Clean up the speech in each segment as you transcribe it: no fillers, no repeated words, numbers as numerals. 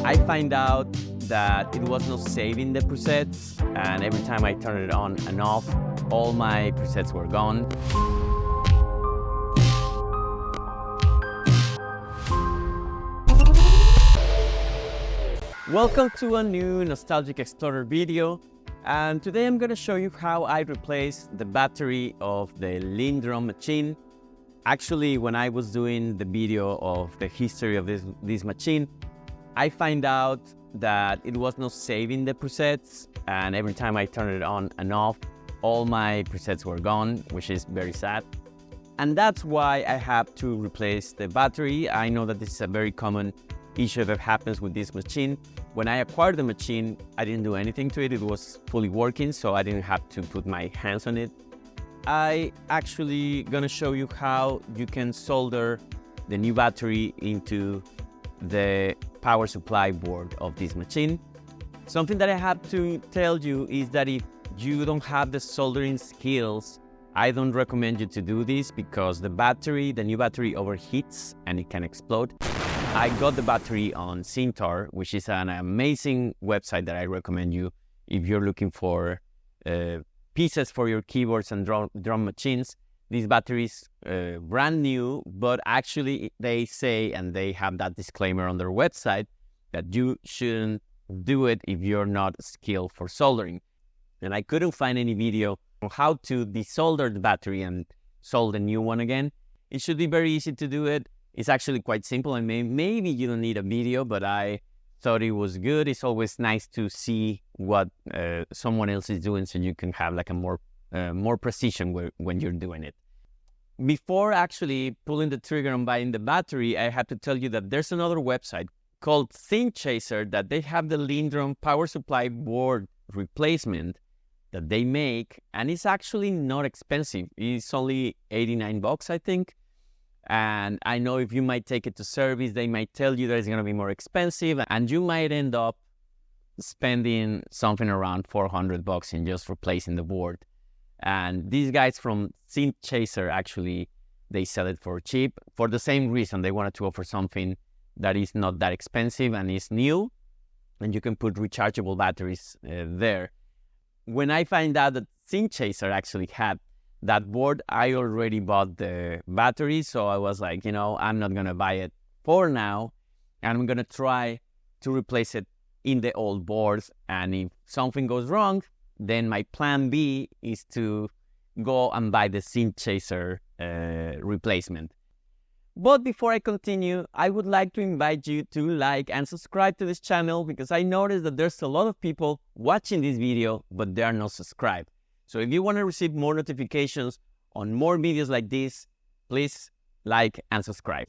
I find out that it was not saving the presets, and every time I turn it on and off, all my presets were gone. Welcome to a new Nostalgic Explorer video, and today I'm going to show you how I replaced the battery of the LinnDrum machine. Actually, when I was doing the video of the history of this machine, I find out that it was not saving the presets, and every time I turn it on and off, all my presets were gone, which is very sad. And that's why I have to replace the battery. I know that this is a very common issue that happens with this machine. When I acquired the machine, I didn't do anything to it. It was fully working, so I didn't have to put my hands on it. I actually gonna show you how you can solder the new battery into the power supply board of this machine. Something that I have to tell you is that if you don't have the soldering skills, I don't recommend you to do this because the new battery overheats and it can explode. I got the battery on Cintar, which is an amazing website that I recommend you if you're looking for pieces for your keyboards and drum machines. These batteries brand new, but actually they say, and they have that disclaimer on their website, that you shouldn't do it if you're not skilled for soldering. And I couldn't find any video on how to desolder the battery and solder the new one again. It should be very easy to do it. It's actually quite simple, and maybe you don't need a video, but I thought it was good. It's always nice to see what someone else is doing, so you can have like a more precision when you're doing it. Before actually pulling the trigger on buying the battery, I have to tell you that there's another website called ThinkChaser that they have the LinnDrum power supply board replacement that they make, and it's actually not expensive. It's only $89, I think. And I know if you might take it to service, they might tell you that it's going to be more expensive, and you might end up spending something around $400 in just replacing the board. And these guys from ThinkChaser, actually, they sell it for cheap for the same reason. They wanted to offer something that is not that expensive and is new, and you can put rechargeable batteries there. When I find out that ThinkChaser actually had that board, I already bought the battery, so I was like, I'm not going to buy it for now, and I'm going to try to replace it in the old boards, and if something goes wrong, then my plan B is to go and buy the ThinkChaser replacement. But before I continue, I would like to invite you to like and subscribe to this channel, because I noticed that there's a lot of people watching this video, but they are not subscribed. So if you want to receive more notifications on more videos like this, please like and subscribe.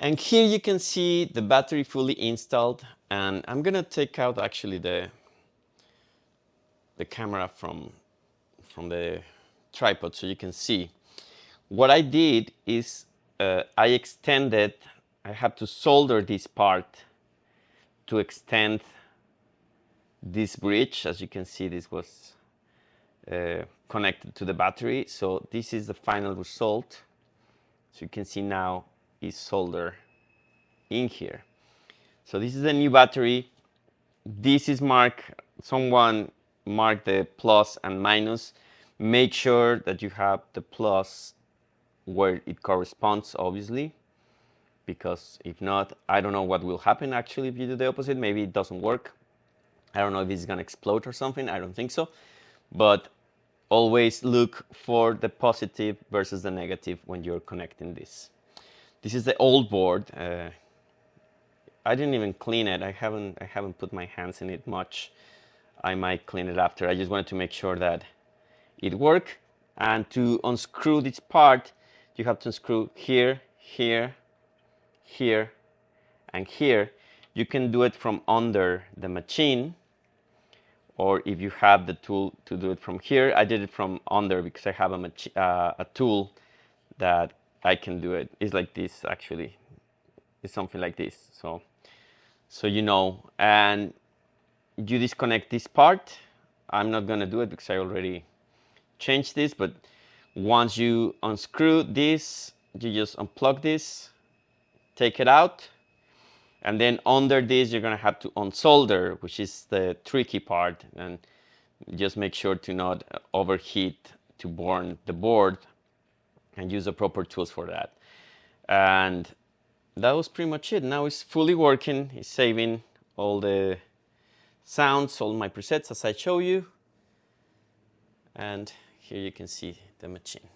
And here you can see the battery fully installed, and I'm gonna take out actually the camera from the tripod so you can see. What I did is I have to solder this part to extend this bridge. As you can see, this was connected to the battery. So this is the final result. So you can see now is solder in here. So this is the new battery. This is someone mark the plus and minus. Make sure that you have the plus where it corresponds, obviously, because if not, I don't know what will happen actually if you do the opposite. Maybe it doesn't work. I don't know if it's gonna explode or something. I don't think so. But always look for the positive versus the negative when you're connecting this. This is the old board. I didn't even clean it. I haven't put my hands in it much. I might clean it after. I just wanted to make sure that it worked. And to unscrew this part, you have to unscrew here, here, here, and here. You can do it from under the machine, or if you have the tool to do it from here. I did it from under because I have a tool that I can do it. It's like this actually. It's something like this. So you know, and you disconnect this part. I'm not gonna do it because I already changed this, but once you unscrew this, you just unplug this, take it out, and then under this you're gonna have to unsolder, which is the tricky part, and just make sure to not overheat to burn the board, and use the proper tools for that. And that was pretty much it. Now it's fully working. It's saving all the sounds, all my presets as I show you. And here you can see the machine.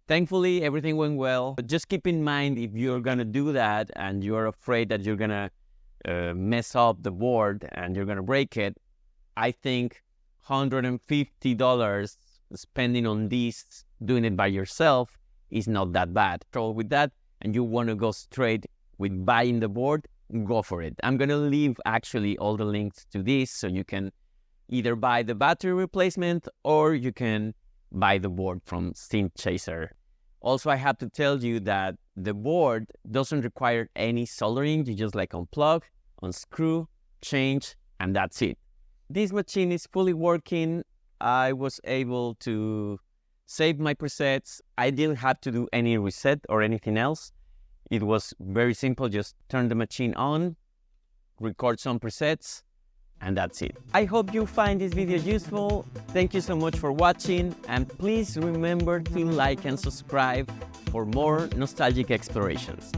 Thankfully, everything went well. But just keep in mind, if you're gonna do that and you're afraid that you're gonna mess up the board and you're gonna break it, I think $150 spending on this, doing it by yourself, is not that bad. So with that, and you wanna go straight with buying the board, go for it. I'm gonna leave actually all the links to this so you can either buy the battery replacement or you can buy the board from Steam Chaser. Also, I have to tell you that the board doesn't require any soldering. You just like unplug, unscrew, change, and that's it. This machine is fully working. I was able to save my presets. I didn't have to do any reset or anything else. It was very simple. Just turn the machine on, record some presets, And that's it. I hope you find this video useful. Thank you so much for watching, and please remember to like and subscribe for more nostalgic explorations.